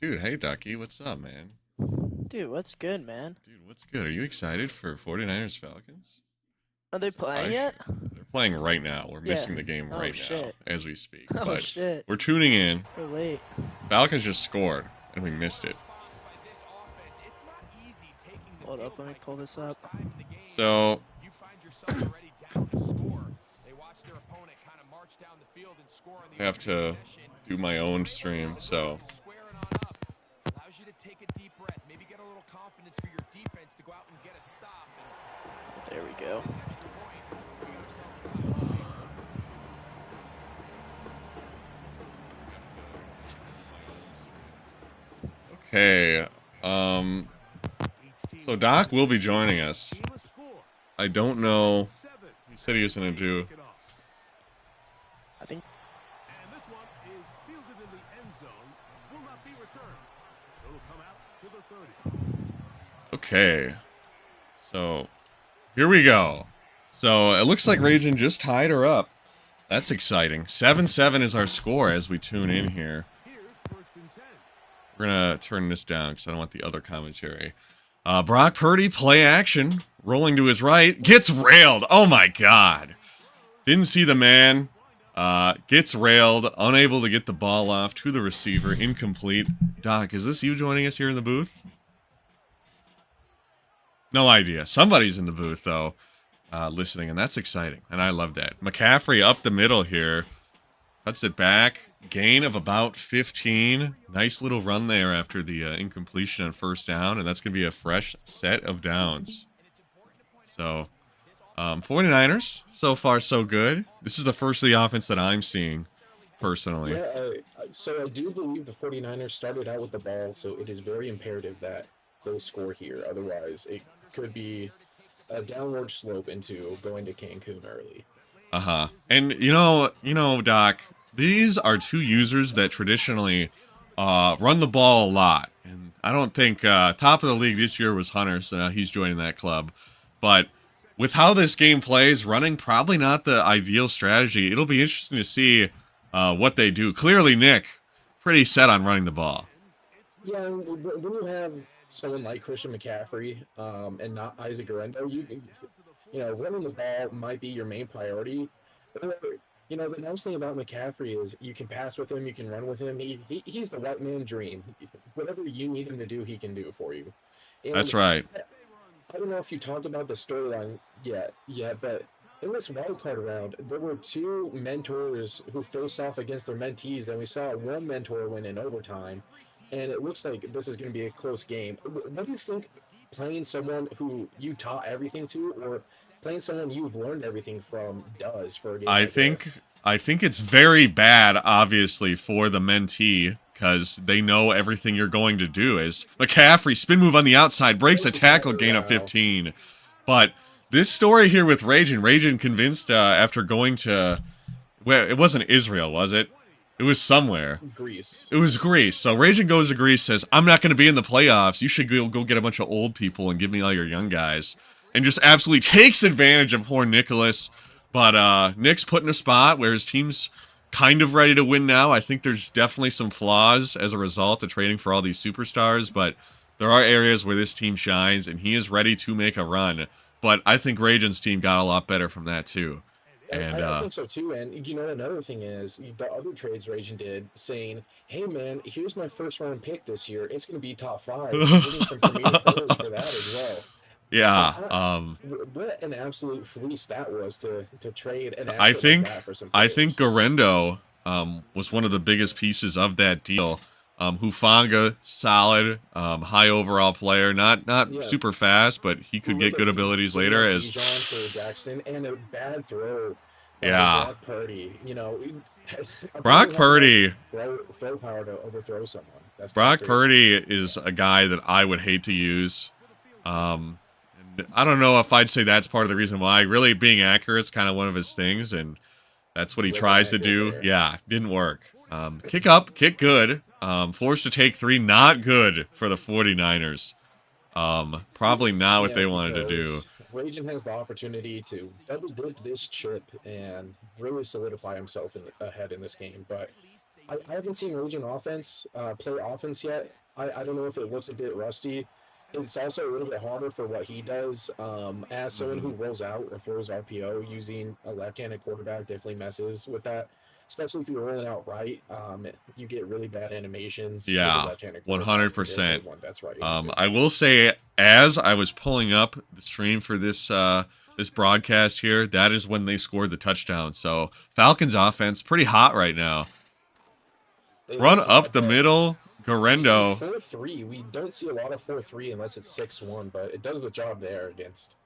Dude, hey Ducky, what's up, man? Dude, what's good, man? Dude, what's good? Are you excited for 49ers Falcons? Are they So playing I yet? should. They're playing right now. We're Yeah. missing the game Oh right now shit. as we speak. Oh But shit. we're tuning in. We're late. Falcons just scored and we missed it. Hold up, let me pull this up. So I have to do my own stream. So There we go. okay. Um so Doc will be joining us. I don't know. He said he was gonna do. I think Okay. So here we go. So it looks like Raging just tied her up. That's exciting. 7-7 is our score as we tune in here. We're going to turn this down because I don't want the other commentary. Brock Purdy, play action. Rolling to his right. Gets railed. Oh, my God. Didn't see the man. Gets railed. Unable to get the ball off to the receiver. Incomplete. Doc, is this you joining us here in the booth? No idea. Somebody's in the booth, though, listening, and that's exciting. And I love that. McCaffrey up the middle here. Cuts it back. Gain of about 15. Nice little run there after the incompletion on first down, and that's going to be a fresh set of downs. So, 49ers, so far so good. This is the first of the offense that I'm seeing, personally. Yeah, so I do believe the 49ers started out with the ball, so it is very imperative that they score here. Otherwise, it could be a downward slope into going to Cancun early. Uh-huh. And, Doc, these are two users that traditionally run the ball a lot. And I don't think top of the league this year was Hunter, so now he's joining that club. But with how this game plays, running probably not the ideal strategy. It'll be interesting to see what they do. Clearly, Nick, pretty set on running the ball. Yeah, when you have someone like Christian McCaffrey and not Isaac Guerrero, running the ball might be your main priority. Or, the nice thing about McCaffrey is you can pass with him, you can run with him. He's the white man dream. Whatever you need him to do, he can do for you. And That's right. I don't know if you talked about the storyline yet, but in this wild card round, there were two mentors who faced off against their mentees, and we saw one mentor win in overtime. And it looks like this is going to be a close game. What do you think playing someone who you taught everything to, or playing someone you've learned everything from, does for a game I like think this? I think it's very bad, obviously, for the mentee because they know everything you're going to do. Is McCaffrey spin move on the outside breaks a tackle, gain of Wow. 15. But this story here with Ragin convinced after going to, well, it wasn't Israel, was it? It was somewhere. Greece. It was Greece. So Ragin goes to Greece, says, "I'm not going to be in the playoffs. You should go get a bunch of old people and give me all your young guys," and just absolutely takes advantage of poor Nicholas. But Nick's put in a spot where his team's kind of ready to win now. I think there's definitely some flaws as a result of trading for all these superstars, but there are areas where this team shines, and he is ready to make a run. But I think Rajan's team got a lot better from that too. And I think so too. And another thing is the other trades Raging did saying, "Hey man, here's my first round pick this year. It's going to be top five, and getting some premier players for that as well." So yeah, what an absolute fleece that was to trade an I asset like think that for some I think players. Garendo was one of the biggest pieces of that deal. Hufanga, solid, high overall player, not Yeah, super fast, but he could get good abilities giving later. up As Bijan for Jackson and a bad throw by yeah, Brock Purdy. Brock Apparently has enough Purdy, throw power to overthrow someone. That's kind of Brock crazy. Purdy is a guy that I would hate to use. And I don't know if I'd say that's part of the reason why. Really, being accurate is kind of one of his things, and that's what he Wasn't tries to accurate do. there. Yeah, didn't work. Kick up, kick good. Forced to take three, not good for the 49ers. Probably not what Yeah, they wanted to do. because Raging has the opportunity to double dip this chip and really solidify himself ahead in this game. But I haven't seen Raging offense play offense yet. I don't know if it looks a bit rusty. It's also a little bit harder for what he does. As someone who rolls out or throws RPO, using a left-handed quarterback definitely messes with that. Especially if you're rolling out right, you get really bad animations with a Yeah, left-handed quarterback. 100%. That's right. I will say, as I was pulling up the stream for this broadcast here, that is when they scored the touchdown. So Falcons offense pretty hot right now. Run up the middle, Garendo. 4-3. We don't see a lot of 4-3 unless it's 6-1, but it does the job there against.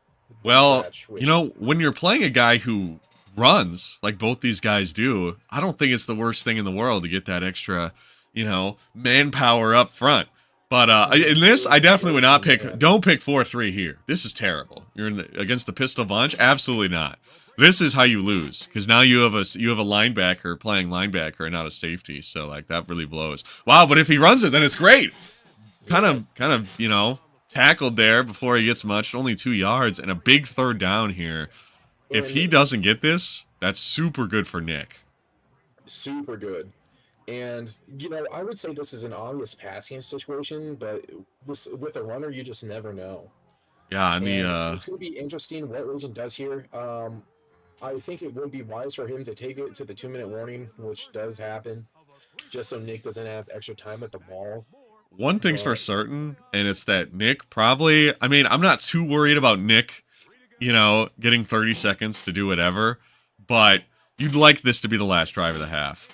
Well, stretch, you know, when you're playing a guy who runs like both these guys do, I don't think it's the worst thing in the world to get that extra, you know, manpower up front. But in this, I definitely would not pick. Don't pick 4-3 here. This is terrible. You're against the pistol bunch. Absolutely not. This is how you lose, because now you have a linebacker playing linebacker and not a safety. So like that really blows. Wow, but if he runs it, then it's great. Kind of, you know, tackled there before he gets much. Only 2 yards and a big third down here. If he doesn't get this, that's super good for Nick. Super good. And, you know, I would say this is an obvious passing situation, but with a runner, you just never know. Yeah, and it's going to be interesting what Raging does here. I think it would be wise for him to take it to the 2-minute warning, which does happen, just so Nick doesn't have extra time at the ball. One thing's for certain, and it's that Nick probably, I mean, I'm not too worried about Nick, you know, getting 30 seconds to do whatever, but you'd like this to be the last drive of the half.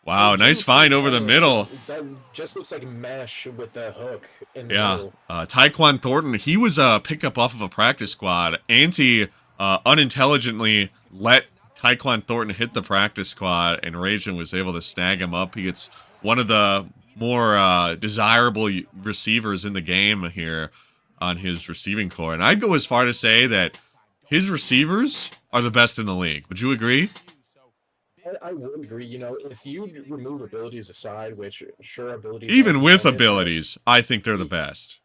Wow, nice find over the middle. That just looks like mesh with the hook in the middle. Yeah, Tyquan Thornton, he was a pickup off of a practice squad. Unintelligently let Tyquan Thornton hit the practice squad, and Raging was able to snag him up. He gets one of the more desirable receivers in the game here on his receiving core. And I'd go as far to say that his receivers are the best in the league. Would you agree? I would agree. You know, if you remove abilities aside, which sure abilities, even with abilities, I think they're the best.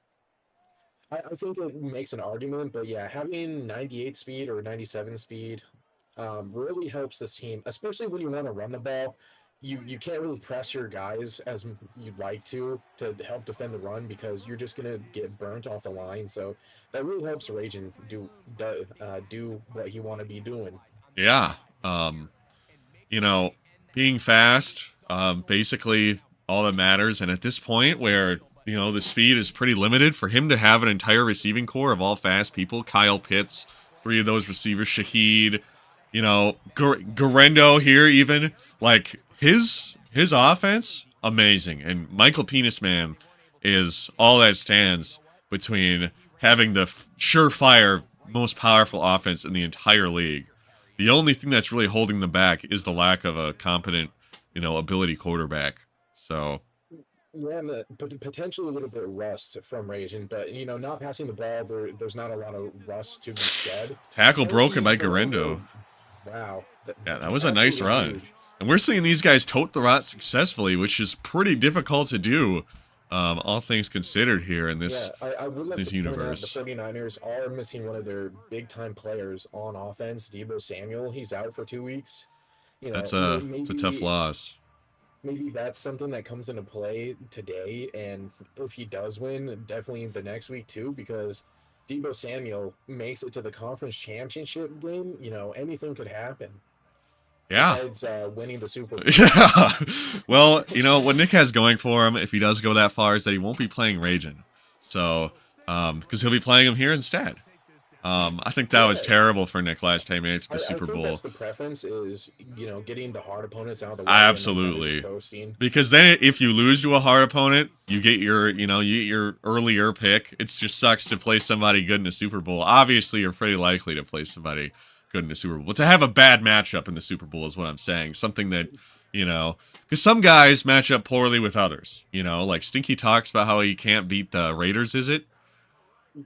I think it makes an argument, but yeah, having 98 speed or 97 speed really helps this team, especially when you want to run the ball. You can't really press your guys as you'd like to help defend the run, because you're just gonna get burnt off the line. So that really helps Raging do what he want to be doing. Yeah. You know, being fast, basically all that matters. And at this point where, you know, the speed is pretty limited, for him to have an entire receiving core of all fast people, Kyle Pitts, 3 of those receivers, Shaheed, you know, Garendo here even, like his offense, amazing. And Michael Penisman is all that stands between having the surefire, most powerful offense in the entire league. The only thing that's really holding them back is the lack of a competent, you know, ability quarterback. So, yeah, but potentially a little bit of rust from Raging, but you know, not passing the ball, there's not a lot of rust to be said. Tackle broken by Garendo. Wow. Yeah, that was a nice run. Huge. And we're seeing these guys tote the rock successfully, which is pretty difficult to do, all things considered here in this, I would like this to universe. Point out the 49ers are missing one of their big-time players on offense, Deebo Samuel. He's out for 2 weeks. You know, it's a tough loss. Maybe that's something that comes into play today, and if he does win, definitely the next week too, because Deebo Samuel makes it to the conference championship game. You know, anything could happen. Yeah. Besides winning the Super Bowl. Yeah. Well, you know, what Nick has going for him, if he does go that far, is that he won't be playing Raging. So, because he'll be playing him here instead. I think that was terrible for Nick last time he made the Super Bowl. That's the preference is, you know, getting the hard opponents out of the way. Absolutely. Because then if you lose to a hard opponent, you get your, you know, you get your earlier pick. It just sucks to play somebody good in a Super Bowl. Obviously, you're pretty likely to play somebody good in the Super Bowl. But to have a bad matchup in the Super Bowl is what I'm saying. Something that, you know, because some guys match up poorly with others. You know, like Stinky talks about how he can't beat the Raiders, is it?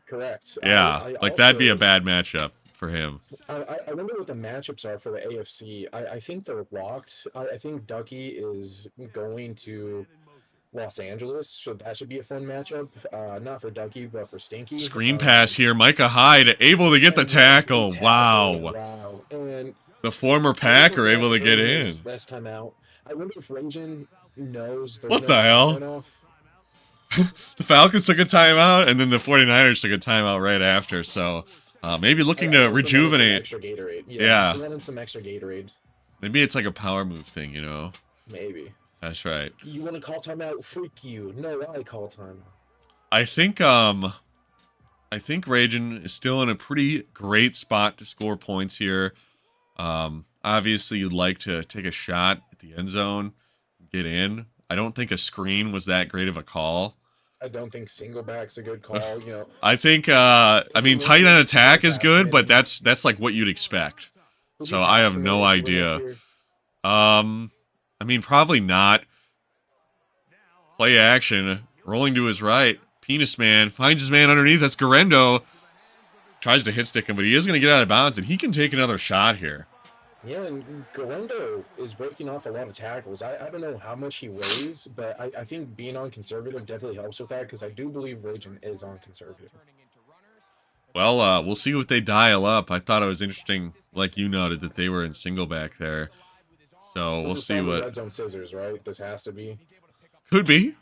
Correct. Yeah, like that'd be a bad matchup for him. I wonder what the matchups are for the AFC. I think they're locked. I think Ducky is going to Los Angeles, so that should be a fun matchup. Not for Ducky, but for Stinky. Screen pass here. Micah Hyde able to get the tackle. Wow. Wow. And the former Packer able to get in. Last time out. I wonder if Rajan knows there's What no the hell? timeout off. The Falcons took a timeout, and then the 49ers took a timeout right after. So maybe looking to I guess they wanted some rejuvenate. extra Gatorade. Yeah. They wanted some extra Gatorade. Maybe it's like a power move thing, you know? Maybe. That's right. You want to call timeout? Freak you. No, I call timeout. I think Rajan is still in a pretty great spot to score points here. Obviously, you'd like to take a shot at the end zone, get in. I don't think a screen was that great of a call. I don't think single back's a good call. You know, I think I mean tight end attack is good, but that's like what you'd expect. So I have no idea. I mean probably not. Play action, rolling to his right. Penis man finds his man underneath. That's Garendo. Tries to hit stick him, but he is going to get out of bounds, and he can take another shot here. Yeah, and Garendo is breaking off a lot of tackles. I don't know how much he weighs, but I think being on conservative definitely helps with that because I do believe Rajan is on conservative. Well, we'll see what they dial up. I thought it was interesting, like you noted, that they were in single back there. So we'll see what. Red zone scissors, right? This has to be. Could be.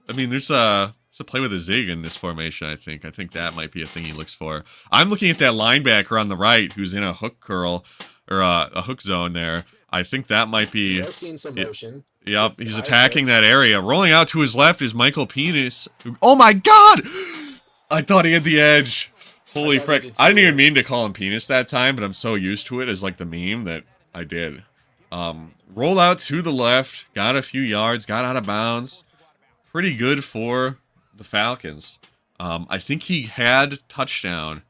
I mean, there's a play with a zig in this formation, I think. I think that might be a thing he looks for. I'm looking at that linebacker on the right who's in a hook curl, or a hook zone there. I think that might be... I've seen some motion. Yep, he's attacking that area. Rolling out to his left is Michael Penis. Oh my god! I thought he had the edge. Holy frick. I didn't even mean to call him Penis that time, but I'm so used to it as like the meme that I did. Roll out to the left, got a few yards, got out of bounds. Pretty good for the Falcons. I think he had touchdown.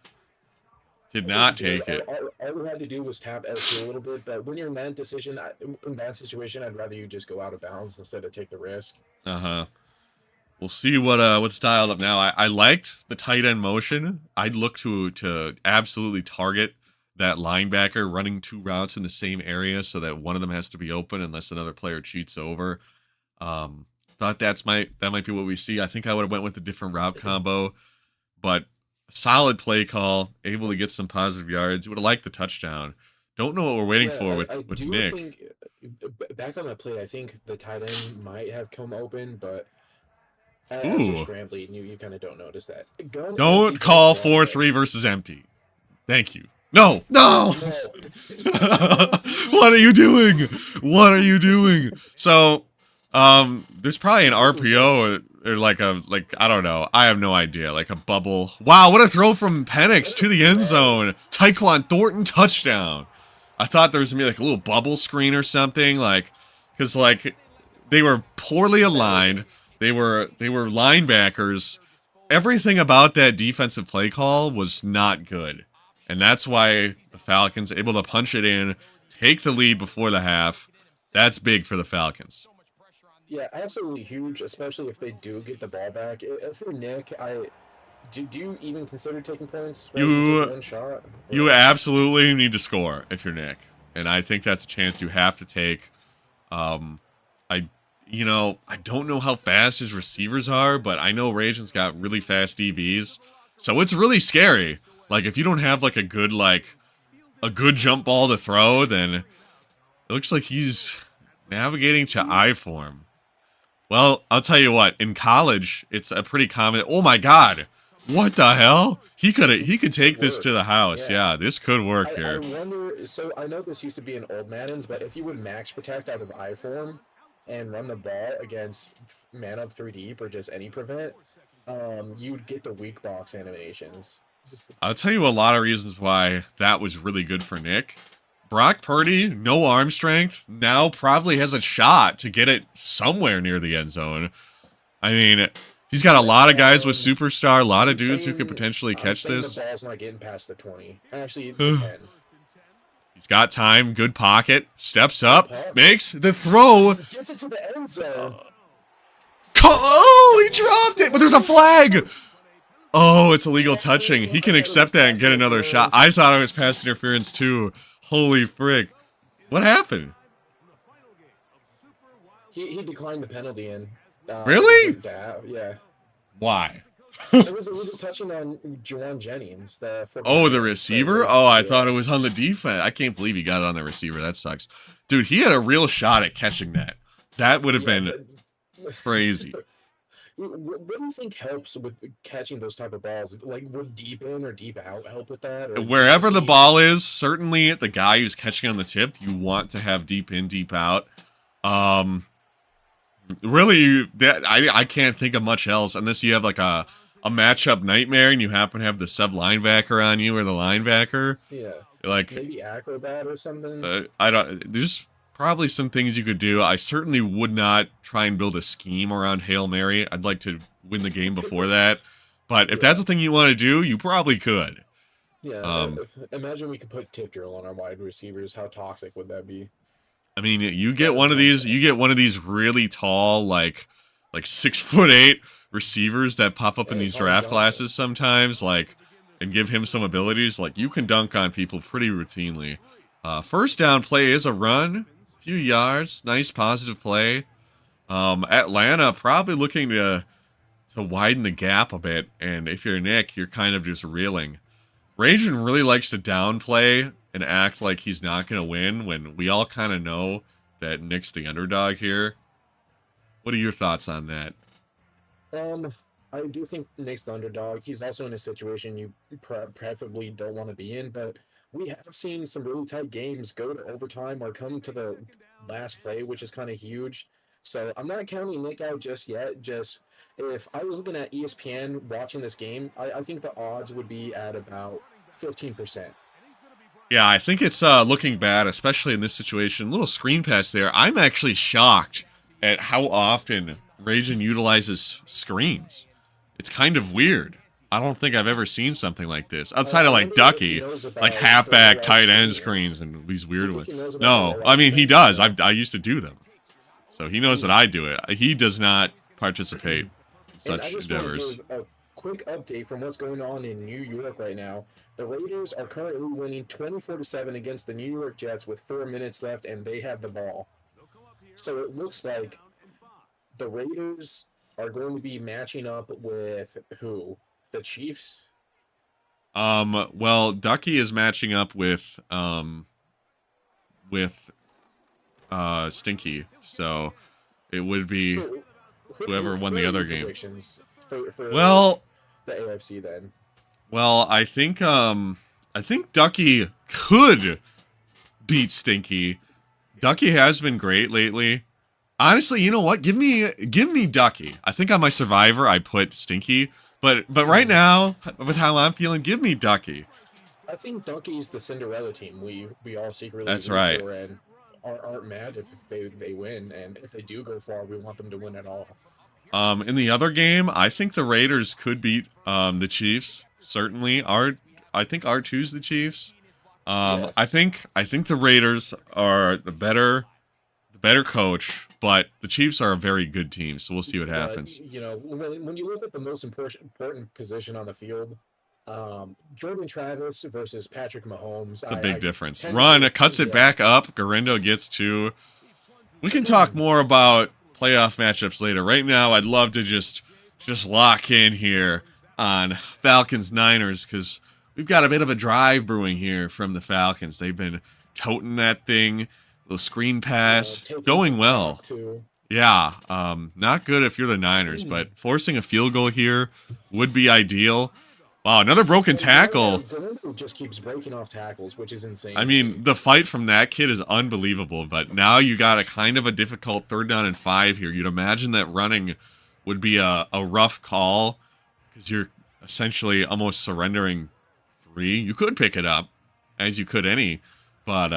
Did not take it. All we had to do was tap LT a little bit, but when you're in that situation, I'd rather you just go out of bounds instead of take the risk. We'll see what's dialed up now. I liked the tight end motion. I'd look to absolutely target that linebacker running two routes in the same area so that one of them has to be open unless another player cheats over. Thought that might be what we see. I think I would have went with a different route combo, but solid play call, able to get some positive yards. Would have liked the touchdown. Don't know what we're waiting for with Nick. Think, back on that play, I think the tight end might have come open, but as you're scrambling, you kind of don't notice that. Don't call 4-3 versus empty. Thank you. No. What are you doing? What are you doing? So, there's probably an RPO or like I don't know. I have no idea. Like a bubble. Wow, what a throw from Penix to the end zone. Tyquan Thornton touchdown. I thought there was gonna be like a little bubble screen or something, like, because like they were poorly aligned. They were linebackers. Everything about that defensive play call was not good. And that's why the Falcons able to punch it in, take the lead before the half. That's big for the Falcons. Yeah, absolutely huge, especially if they do get the ball back. If you're Nick, do you even consider taking points? One shot? You absolutely need to score if you're Nick. And I think that's a chance you have to take. I don't know how fast his receivers are, but I know Rajan's got really fast DBs. So it's really scary. Like, if you don't have, like, a good jump ball to throw, then it looks like he's navigating to I form. Well, I'll tell you what. In college, it's a pretty common... Oh, my God. What the hell? He could take this to the house. Yeah, this could work here. I wonder... So, I know this used to be in old Maddens, but if you would max protect out of I form and run the ball against man up 3 deep or just any prevent, you would get the weak box animations. I'll tell you a lot of reasons why that was really good for Nick. Brock Purdy, no arm strength, now probably has a shot to get it somewhere near the end zone. I mean, he's got a lot of guys with superstar, a lot of dudes who could potentially catch this. The ball's not getting past the 20. Actually, the 10. He's got time, good pocket, steps up, makes the throw. Gets it to the end zone. Oh, he dropped it, but there's a flag. Oh, it's illegal touching. He can accept that and get another shot. I thought it was pass interference too. Holy frick. What happened? He declined the penalty and... really? Yeah. Why? There was illegal touching on Juwan Jennings. The receiver? Oh, I thought it was on the defense. I can't believe he got it on the receiver. That sucks. Dude, he had a real shot at catching that. That would have Yeah, been crazy. what do you think helps with catching those type of balls? Like, would deep in or deep out help with that? Or Wherever the see, ball is, certainly the guy who's catching on the tip, you want to have deep in, deep out. Really, that I can't think of much else unless you have like a matchup nightmare and you happen to have the sub linebacker on you or the linebacker. yeah, Like, maybe acrobat or something? I don't. There's probably some things you could do. I certainly would not try and build a scheme around Hail Mary. I'd like to win the game before that. But if that's the thing you want to do, you probably could. Yeah, imagine we could put tip drill on our wide receivers. How toxic would that be? I mean, you get one of these. You get one of these really tall, like 6'8" receivers that pop up in these draft classes sometimes, like, and give him some abilities. Like, you can dunk on people pretty routinely. First down play is a run, few yards, nice positive play. Atlanta probably looking to widen the gap a bit, and if you're Nick, you're kind of just reeling. Rajan really likes to downplay and act like he's not going to win when we all kind of know that Nick's the underdog here. What are your thoughts on that? I do think Nick's the underdog. He's also in a situation you preferably don't want to be in, but we have seen some really tight games go to overtime or come to the last play, which is kind of huge. So I'm not counting Nick out just yet. Just if I was looking at ESPN watching this game, I think the odds would be at about 15%. Yeah, I think it's looking bad, especially in this situation. Little screen pass there. I'm actually shocked at how often Rajan utilizes screens. It's kind of weird. I don't think I've ever seen something like this. Outside of like Ducky, like halfback tight end screens and these weird ones. No, I mean he does. I used to do them. So he knows that I do it. He does not participate in such endeavors. Give a quick update from what's going on in New York right now. The Raiders are currently winning 24-7 against the New York Jets with 4 minutes left, and they have the ball. So it looks like the Raiders are going to be matching up with who? The Chiefs? Well, Ducky is matching up with Stinky, so it would be whoever won the other game. For well, the AFC then. Well, I think Ducky could beat Stinky. Ducky has been great lately. Honestly, you know what? Give me Ducky. I think on my Survivor I put Stinky, but right now with how I'm feeling, give me Ducky. I think Ducky's the Cinderella team. We all secretly that's right. And aren't mad if they win, and if they do go far, we want them to win at all. In the other game, I think the Raiders could beat the Chiefs. Certainly, I think R2's the Chiefs. Yes. I think the Raiders are the better coach, but the Chiefs are a very good team. So we'll see what happens. You know, when you look at the most important position on the field, Jordan Travis versus Patrick Mahomes. It's a big difference. Run cuts it back up. Garindo gets 2. We can talk more about playoff matchups later. Right now, I'd love to just lock in here on Falcons Niners because we've got a bit of a drive brewing here from the Falcons. They've been toting that thing, little screen pass, going well. Yeah, not good if you're the Niners, but forcing a field goal here would be ideal. Wow, another broken tackle. Garindo just keeps breaking off tackles, which is insane. I mean, the fight from that kid is unbelievable, but now you got a kind of a difficult 3rd down and 5 here. You'd imagine that running would be a rough call because you're essentially almost surrendering 3. You could pick it up, as you could any, but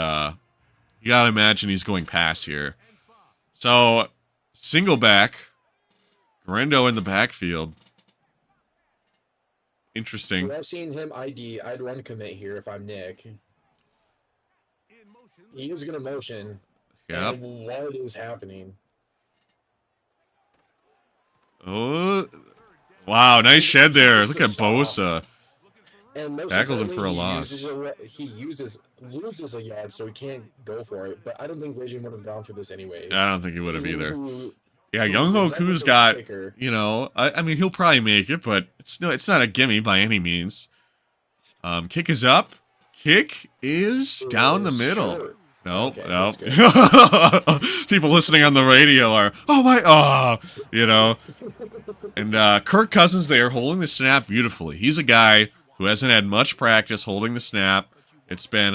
you got to imagine he's going past here. So, single back, Garindo in the backfield. Interesting. I've seen him ID. I'd run commit here if I'm Nick. He is going to motion. Yep. What is happening? Oh, wow. Nice shed there. Look at Bosa. And tackles him for a loss. He loses a yard, so he can't go for it. But I don't think Vision would have gone for this anyway. I don't think he would have either. Yeah, Young Hoku's got, you know, I mean, he'll probably make it, but it's not a gimme by any means. Kick is up. Kick is down the middle. Nope, Okay, nope. that's People listening on the radio are, you know. And Kirk Cousins there holding the snap beautifully. He's a guy who hasn't had much practice holding the snap. It's been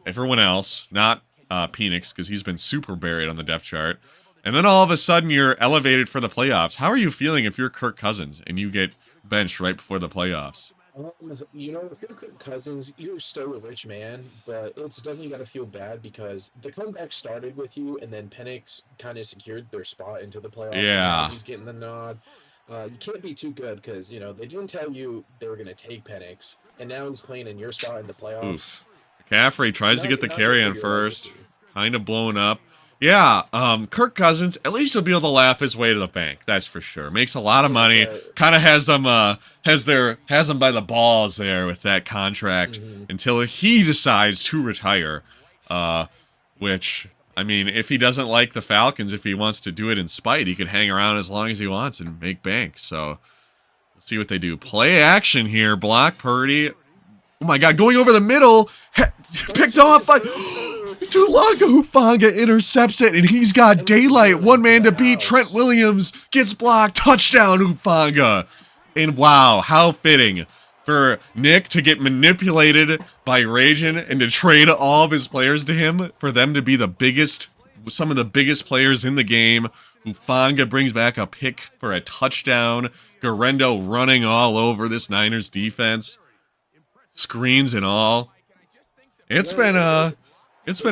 everyone else, not Penix, because he's been super buried on the depth chart. And then all of a sudden you're elevated for the playoffs. How are you feeling if you're Kirk Cousins and you get benched right before the playoffs? You know, if you're Kirk Cousins, you're still a rich man, but it's definitely got to feel bad because the comeback started with you, and then Penix kind of secured their spot into the playoffs. And now Yeah. he's getting the nod. You can't be too good because, you know, they didn't tell you they were going to take Penix, and now he's playing in your spot in the playoffs. Oof. McCaffrey tries to get the Not carry good on for your first. legacy. Kind of blown up. Yeah, Kirk Cousins, at least he'll be able to laugh his way to the bank. That's for sure. Makes a lot of money. Kind of has them has them by the balls there with that contract until he decides to retire. Which, I mean, if he doesn't like the Falcons, if he wants to do it in spite, he can hang around as long as he wants and make bank. So we'll see what they do. Play action here. Block Purdy. Oh my God, going over the middle, picked off by Tulanga Hufanga, intercepts it, and he's got daylight. One man to beat. Trent Williams gets blocked. Touchdown, Hufanga. And wow, how fitting for Nick to get manipulated by Rajan and to trade all of his players to him for them to be some of the biggest players in the game. Hufanga brings back a pick for a touchdown. Garendo running all over this Niners defense. Screens and all. It's been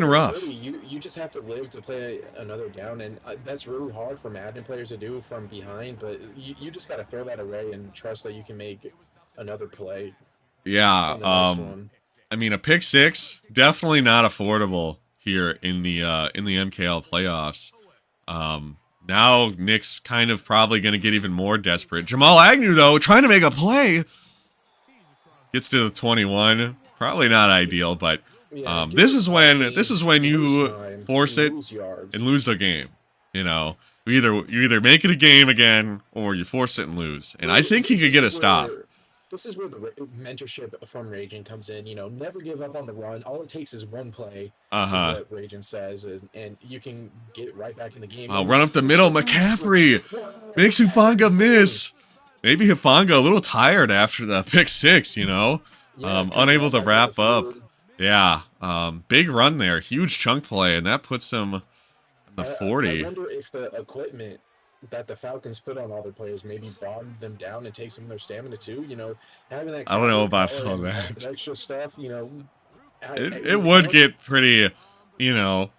rough. Really, you just have to live to play another down, and that's really hard for Madden players to do from behind. But you just got to throw that away and trust that you can make another play. Yeah. on the next one. I mean, a pick six definitely not affordable here in the MKL playoffs. Now Nick's kind of probably going to get even more desperate. Jamal Agnew though trying to make a play. Gets to the 21. Probably not ideal, but Yeah, this is when you lose time, force it lose yards. and lose the game. You know, you either make it a game again or you force it and lose. And I think he could get a stop. This is where the mentorship from Raging comes in. You know, never give up on the run. All it takes is one play. Is what Raging says, and you can get right back in the game. Run up the middle. McCaffrey makes Hufanga miss. Maybe Hufanga a little tired after the pick six. You know, unable to wrap up. Yeah, big run there, huge chunk play, and that puts him in the 40. I wonder if the equipment that the Falcons put on all their players maybe bogged them down and takes some of their stamina too. You know, having that. I don't know about power all and that. extra stuff. You know, It would get pretty, you know,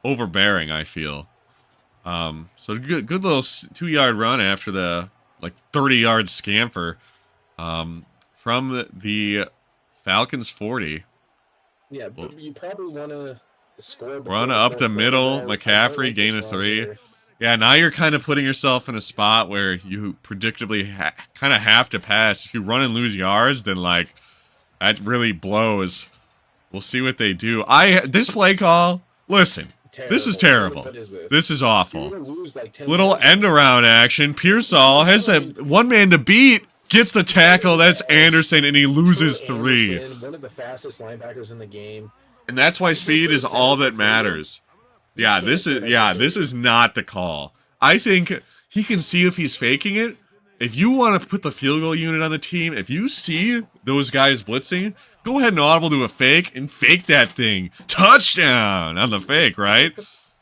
overbearing. I feel. So good little 2-yard run after the 30-yard scamper, from the Falcons 40. Yeah, but you probably want to score. Run up the middle, McCaffrey, gain of 3. Yeah, now you're kind of putting yourself in a spot where you predictably kind of have to pass. If you run and lose yards, then that really blows. We'll see what they do. This play call, listen, this is terrible. What is this? This is awful. You're gonna lose 10 Little yards. end around action. Pearsall has a one man to beat. Gets the tackle. That's Anderson, and he loses 3. Anderson, one of the fastest linebackers in the game. And that's why speed is all that matters. Yeah, this is not the call. I think he can see if he's faking it. If you want to put the field goal unit on the team, if you see those guys blitzing, go ahead and audible to a fake and fake that thing. Touchdown on the fake, right?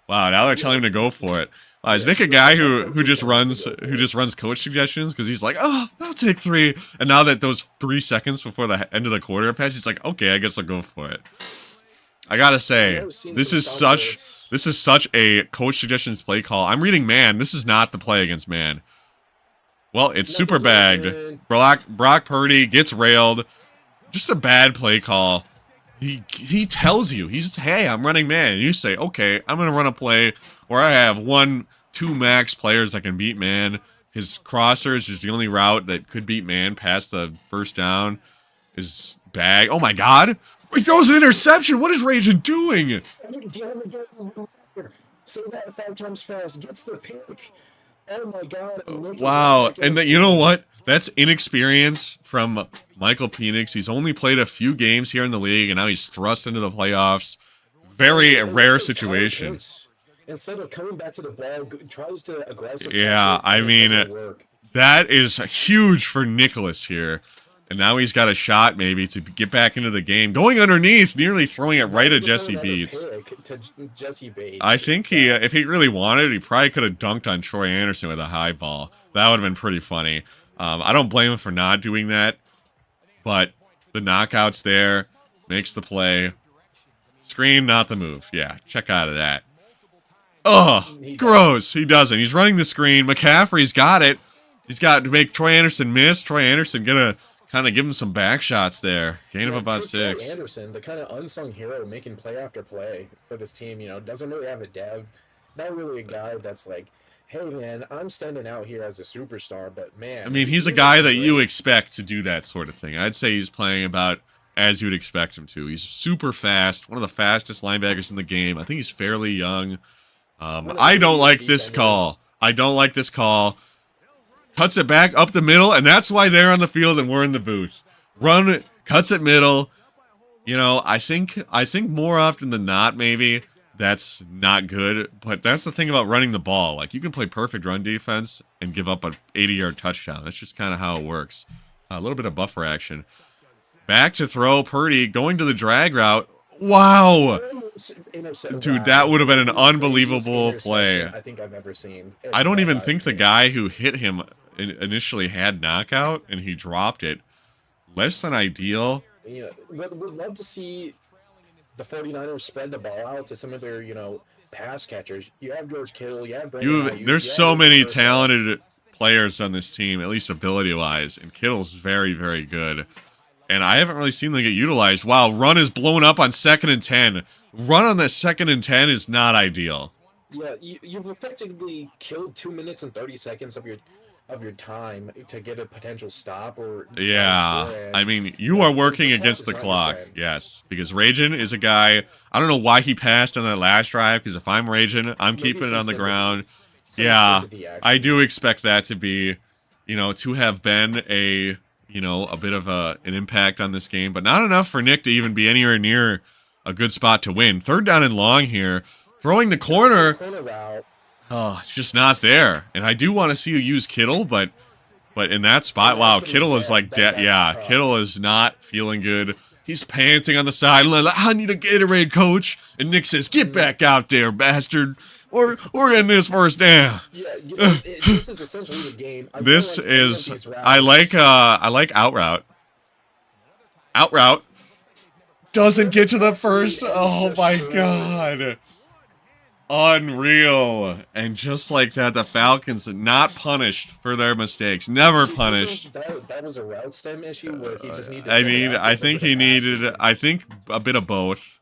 Wow, now they're telling him to go for it. Is Nick a guy who just runs coach suggestions because he's like, oh, I'll take 3, and now that those 3 seconds before the end of the quarter pass, he's like, okay, I guess I'll go for it. I gotta say, this is such a coach suggestions play call. I'm reading man. This is not the play against man. Well, it's super bagged. Brock Purdy gets railed. Just a bad play call. He tells you, he says, hey, I'm running man. And you say, okay, I'm gonna run a play where I have 1-2 max players that can beat man. His crossers is the only route that could beat man past the first down. His bag. Oh my God. He throws an interception. What is Rajan doing? Say that 5 times fast. Gets the pick. Oh my God. Wow. And you know what? That's inexperience from Michael Penix. He's only played a few games here in the league, and now he's thrust into the playoffs. very rare Also, situation. Pitts, instead of coming back to the ball, tries to aggressive. Yeah, catch it, I and it mean, doesn't work. that is huge for Nicholas here. And now he's got a shot maybe to get back into the game. Going underneath, nearly throwing it right at Jesse Bates. To Jesse Bates. I think he, if he really wanted, he probably could have dunked on Troy Anderson with a high ball. That would have been pretty funny. I don't blame him for not doing that. But the knockout's there. Makes the play. Screen, not the move. Yeah, check out of that. Ugh, gross. He doesn't. He's running the screen. McCaffrey's got it. He's got to make Troy Anderson miss. Troy Anderson gonna kind of give him some back shots there. Gain of about 6. Troy Anderson, the kind of unsung hero making play after play for this team, doesn't really have a dev. Not really a guy that's like, hey man, I'm standing out here as a superstar, but man. I mean, he's a guy that you expect to do that sort of thing. I'd say he's playing about as you'd expect him to. He's super fast, one of the fastest linebackers in the game. I think he's fairly young. I don't like this call. I don't like this call. Cuts it back up the middle, and that's why they're on the field and we're in the booth. Run, cuts it middle. I think more often than not, maybe that's not good. But that's the thing about running the ball. Like, you can play perfect run defense and give up an 80-yard touchdown. That's just kind of how it works. A little bit of buffer action. Back to throw, Purdy going to the drag route. Wow. Dude, that would have been an unbelievable play. I think I've ever seen. I don't even think the guy who hit him initially had knockout, and he dropped it. Less than ideal. Would love to see the 49ers spread the ball out to some of their, pass catchers. You have George Kittle, you have Brandon Ayuk, There's so many talented players on this team, at least ability-wise, and Kittle's very, very good. And I haven't really seen them get utilized. Wow, run is blown up on 2nd and 10. Run on that 2nd and 10 is not ideal. Yeah, you've effectively killed 2 minutes and 30 seconds of your time to get a potential stop or. Yeah, I mean, you are working against the clock. Yes, because Rajan is a guy. I don't know why he passed on that last drive. Because if I'm Rajan, I'm keeping it on the ground. Yeah, I do expect that to be, to have been a bit of an impact on this game, but not enough for Nick to even be anywhere near a good spot to win. 3rd down and long here. Throwing the corner. Oh, it's just not there. And I do want to see you use Kittle, but in that spot, wow, Kittle is like dead. Yeah, Kittle is not feeling good. He's panting on the sideline. I need a Gatorade, coach. And Nick says, get back out there, bastard. We're in this first down. Yeah, this is essentially the game. I like out route. Out route. Doesn't get to the first. Oh my god. Unreal. And just like that, the Falcons not punished for their mistakes. Never punished. That was a route stem issue where he just needed. I think he needed. I think a bit of both.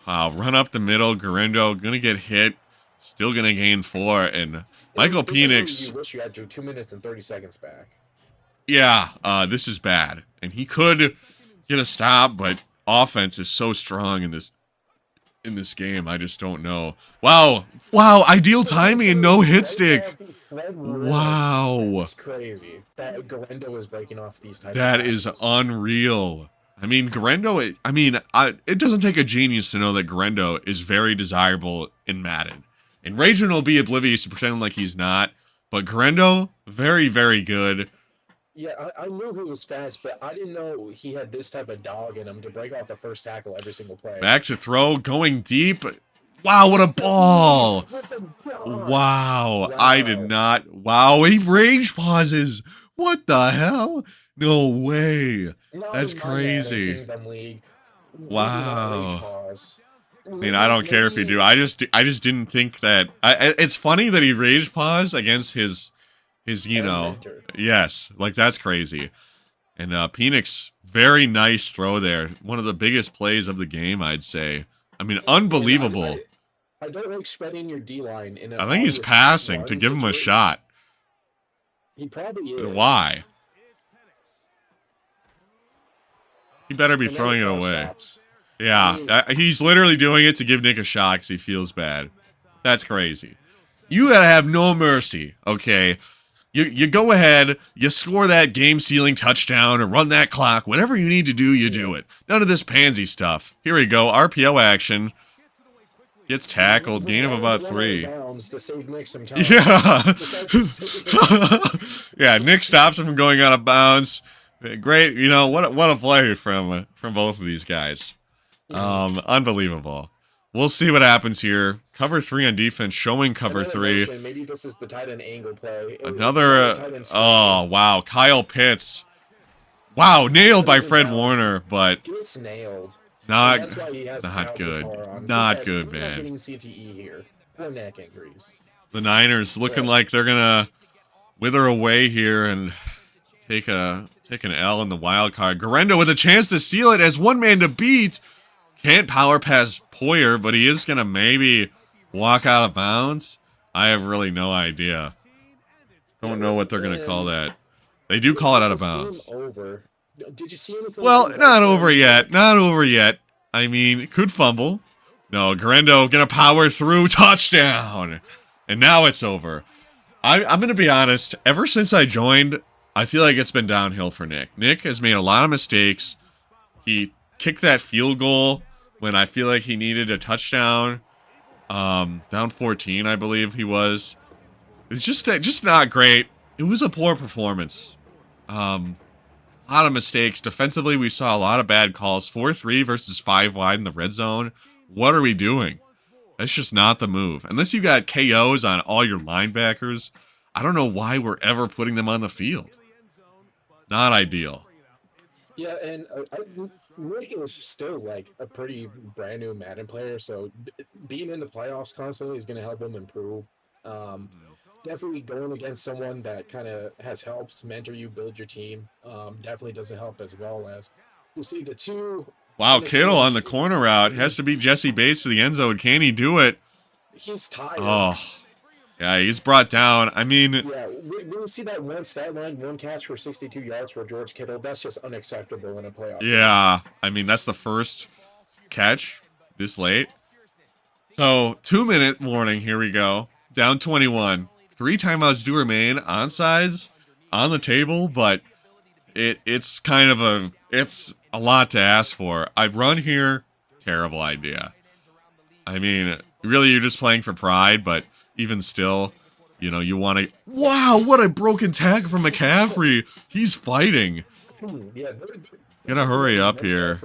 Wow, run up the middle. Garendo gonna get hit. Still gonna gain 4. And Michael Penix. You wish you had your 2 minutes and 30 seconds back. Yeah, this is bad. And he could get a stop, but offense is so strong in this game. I just don't know. Wow, ideal timing and no hit stick. Wow, that's crazy. That Garendo is breaking off these types. That is unreal. I mean, Garendo, it doesn't take a genius to know that Garendo is very desirable in Madden. And Rajan will be oblivious to pretending like he's not. But Garendo, very, very good. Yeah, I knew he was fast, but I didn't know he had this type of dog in him to break off the first tackle every single play. Back to throw, going deep. Wow, what a ball. Wow, I did not. Wow, he rage pauses. What the hell? No way. That's crazy. Wow. I mean, I don't care if you do. I just didn't think that. It's funny that he rage paused against his yes, like that's crazy. And Penix, very nice throw there. One of the biggest plays of the game, I'd say. I mean, unbelievable. I don't like spreading your D line. I think he's passing to give him a shot. He probably is. Why? He better be throwing it away. Yeah, he's literally doing it to give Nick a shot because he feels bad. That's crazy. You gotta have no mercy, okay? You go ahead, you score that game-sealing touchdown or run that clock. Whatever you need to do, you do it. None of this pansy stuff. Here we go. RPO action. Gets tackled. Gain of about 3. To save Nick some time. Yeah. Yeah, Nick stops him from going out of bounds. Great. You know, what a play from both of these guys. Unbelievable. We'll see what happens here. Cover 3 on defense, showing cover 3. Maybe this is the tight end angle play. Another, oh, wow. Kyle Pitts. Wow, nailed by Fred Warner, but gets nailed. not That's why he has not the good. on. Not good, we're not man. getting CTE here. Or neck injuries. The Niners looking like they're going to wither away here and take an L in the wild card. Garendo with a chance to seal it as one man to beat. Can't power pass Poyer, but he is going to maybe walk out of bounds. I have really no idea. Don't know what they're going to call that. They do call it out of bounds. Over. Did you see anything? Well, not over yet. Not over yet. I mean, could fumble. No, Garendo going to power through. Touchdown. And now it's over. I'm going to be honest. Ever since I joined, I feel like it's been downhill for Nick. Nick has made a lot of mistakes. He kicked that field goal when I feel like he needed a touchdown. Down 14, I believe he was. It's just not great. It was a poor performance. A lot of mistakes. Defensively, we saw a lot of bad calls. 4-3 versus 5 wide in the red zone. What are we doing? That's just not the move. Unless you got KOs on all your linebackers, I don't know why we're ever putting them on the field. Not ideal. Yeah, and Nick is still like a pretty brand new Madden player, so being in the playoffs constantly is going to help him improve. Definitely going against someone that kind of has helped mentor you, build your team, definitely doesn't help as well as you see the two. Wow, Kittle on the corner route has to beat Jesse Bates to the end zone. Can he do it? He's tired. Oh, yeah, he's brought down. I mean, yeah, when you see that one stat line, one catch for 62 yards for George Kittle, that's just unacceptable in a playoff. Yeah, I mean, that's the first catch this late. So, 2-minute warning. Here we go. Down 21. 3 timeouts do remain. Onsides on the table, but it's kind of it's a lot to ask for. I'd run here. Terrible idea. I mean, really, you're just playing for pride, but even still, you know, you want to... Wow, what a broken tag from McCaffrey. He's fighting. Yeah, Gotta hurry up here.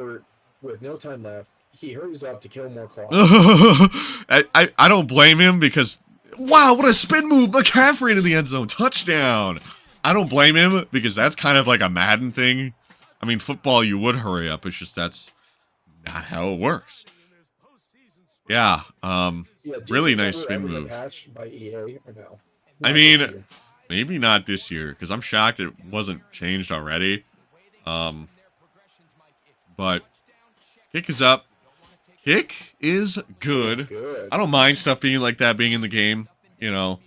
With no time left, he hurries up to kill more clock. I don't blame him because... Wow, what a spin move. McCaffrey into the end zone. Touchdown. I don't blame him because that's kind of like a Madden thing. I mean, football, you would hurry up. It's just that's not how it works. Yeah, really nice spin move. By EA or no? I mean, maybe not this year because I'm shocked it wasn't changed already. But kick is up. Kick is good. I don't mind stuff being like that being in the game. You know,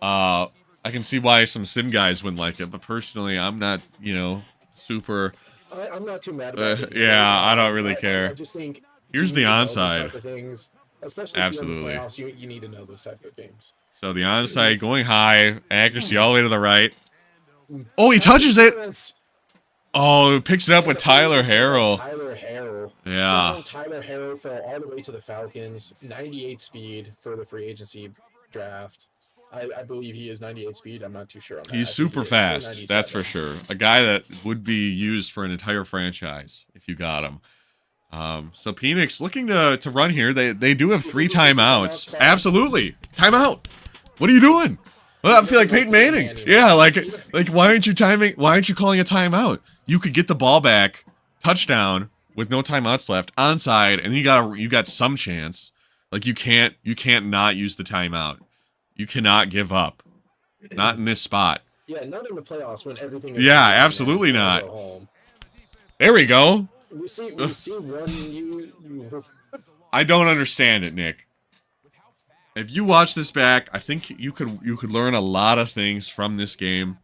I can see why some sim guys wouldn't like it, but personally, I'm not. You know, super. I'm not too mad about it. Yeah, I don't really care. I just think. Here's the onside. Especially absolutely. If you're in the playoffs, you need to know those type of things. So the onside going high, accuracy all the way to the right. Oh, he touches it. Oh, he picks it up with Tyler Harrell. Tyler Harrell. Yeah. So Tyler Harrell fell all the way to the Falcons. 98 speed for the free agency draft. I believe he is 98 speed. I'm not too sure on that. He's super fast. That's for sure. A guy that would be used for an entire franchise if you got him. So Penix looking to run here. They do have 3 timeouts. Absolutely. Timeout. What are you doing? Well, I feel like Peyton Manning. Yeah, like why aren't you calling a timeout? You could get the ball back, touchdown with no timeouts left, onside, and you got some chance. Like you can't not use the timeout. You cannot give up. Not in this spot. Yeah, not in the playoffs when everything is absolutely not. There we go. We see one I don't understand it, Nick. If you watch this back, I think you could learn a lot of things from this game.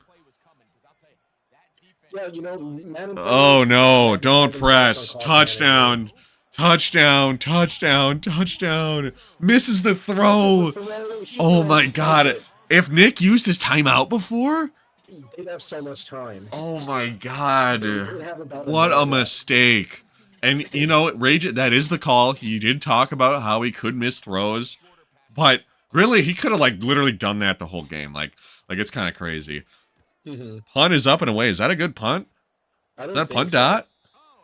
Yeah, you know, oh no, don't press. Touchdown. Touchdown. Misses the throw. Oh my god. If Nick used his timeout before, They'd have so much time. oh my god. They'd have about What minute a left. mistake. And, you know, Rage, that is the call. He did talk about how he could miss throws. But, really, he could have, like, literally done that the whole game. Like it's kind of crazy. Punt is up and away. Is that a good punt? I don't Is that think punt so. dot?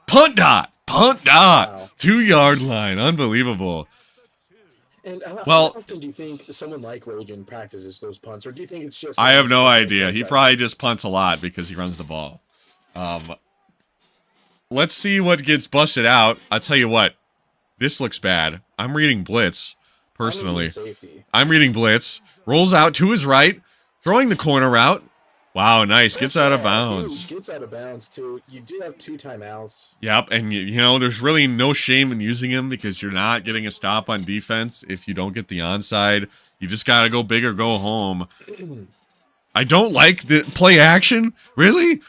Punt dot! Punt dot! Wow. 2-yard line. Unbelievable. And how Well- often do you think someone like Rajan practices those punts, or do you think it's just? I have no like, idea. He franchise? probably just punts a lot because he runs the ball. Let's see what gets busted out. I'll tell you what. This looks bad. I'm reading blitz, I'm reading personally. safety. I'm reading blitz. Rolls out to his right. Throwing the corner route. Wow, nice. Gets out of Yeah, bounds. Gets out of bounds too. You do have 2 timeouts. Yep, and you know, there's really no shame in using him because you're not getting a stop on defense if you don't get the onside. You just got to go big or go home. I don't like the play action. Really?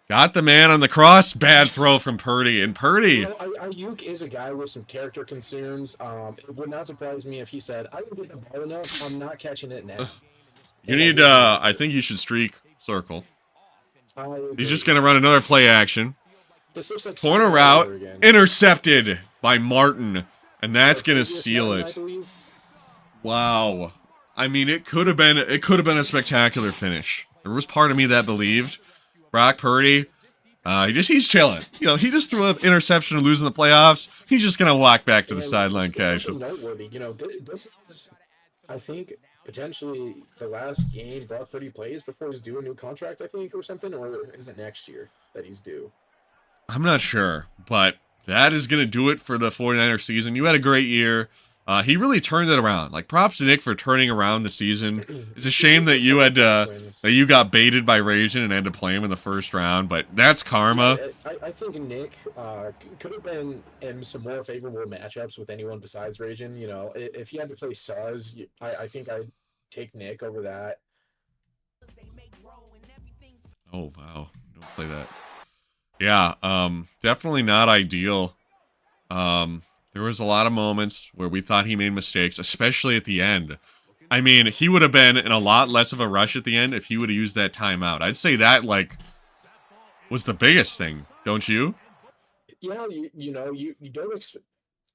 Got the man on the cross. Bad throw from Purdy. And Purdy. You know, Ayuk is a guy with some character concerns. It would not surprise me if he said, "I didn't get the ball enough. I'm not catching it now." You need, I think you should streak circle. He's just going to run another play action. This looks like Corner Super route. Bowl again. Intercepted by Martin. And that's going to Previous seal one, I it. believe. Wow. I mean, it could have been a spectacular finish. There was part of me that believed. Brock Purdy, he's chilling. You know, he just threw an interception and losing the playoffs. He's just going to walk back to the And sideline just something casual. noteworthy. You know, this is, I think, potentially the last game Brock Purdy plays before he's due a new contract, I think, or something, or is it next year that he's due? I'm not sure, but that is going to do it for the 49er season. You had a great year. He really turned it around. Like, props to Nick for turning around the season. It's a shame that you had that you got baited by Rajan and had to play him in the first round, but that's karma. I think Nick could have been in some more favorable matchups with anyone besides Rajan. You know, if he had to play Suz, I think I'd take Nick over that. Oh wow, don't play that. Yeah, definitely not ideal. There was a lot of moments where we thought he made mistakes, especially at the end. I mean, he would have been in a lot less of a rush at the end if he would have used that timeout. I'd say that, like, was the biggest thing, don't you? Yeah, you know, you don't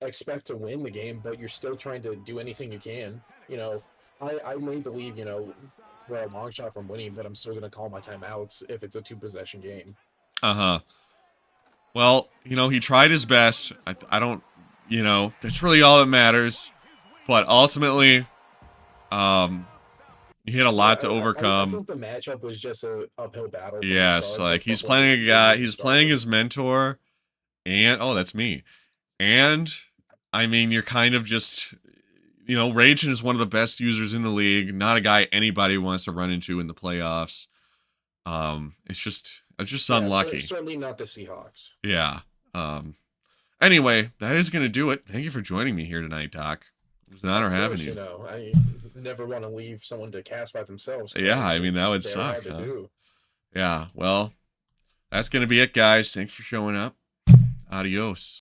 expect to win the game, but you're still trying to do anything you can. You know, I may believe, you know, we're a long shot from winning, but I'm still going to call my timeouts if it's a 2-possession game. Uh-huh. Well, you know, he tried his best. I don't, you know, that's really all that matters. But ultimately, he had a lot to I overcome. think the matchup was just a uphill battle. from the Yes, start, like but he's before playing a the guy, game he's started. playing his mentor, and oh, that's me. And I mean, you're kind of just, you know, Rajan is one of the best users in the league, not a guy anybody wants to run into in the playoffs. It's just Yeah, unlucky. certainly not the Seahawks. Yeah. Anyway, that is gonna do it. Thank you for joining me here tonight, Doc. It was an honor Of having course, you. You know, I never want to leave someone to cast by themselves. Yeah, I mean, that would They're suck, hard to huh? do. Yeah, well, that's gonna be it, guys. Thanks for showing up. Adios.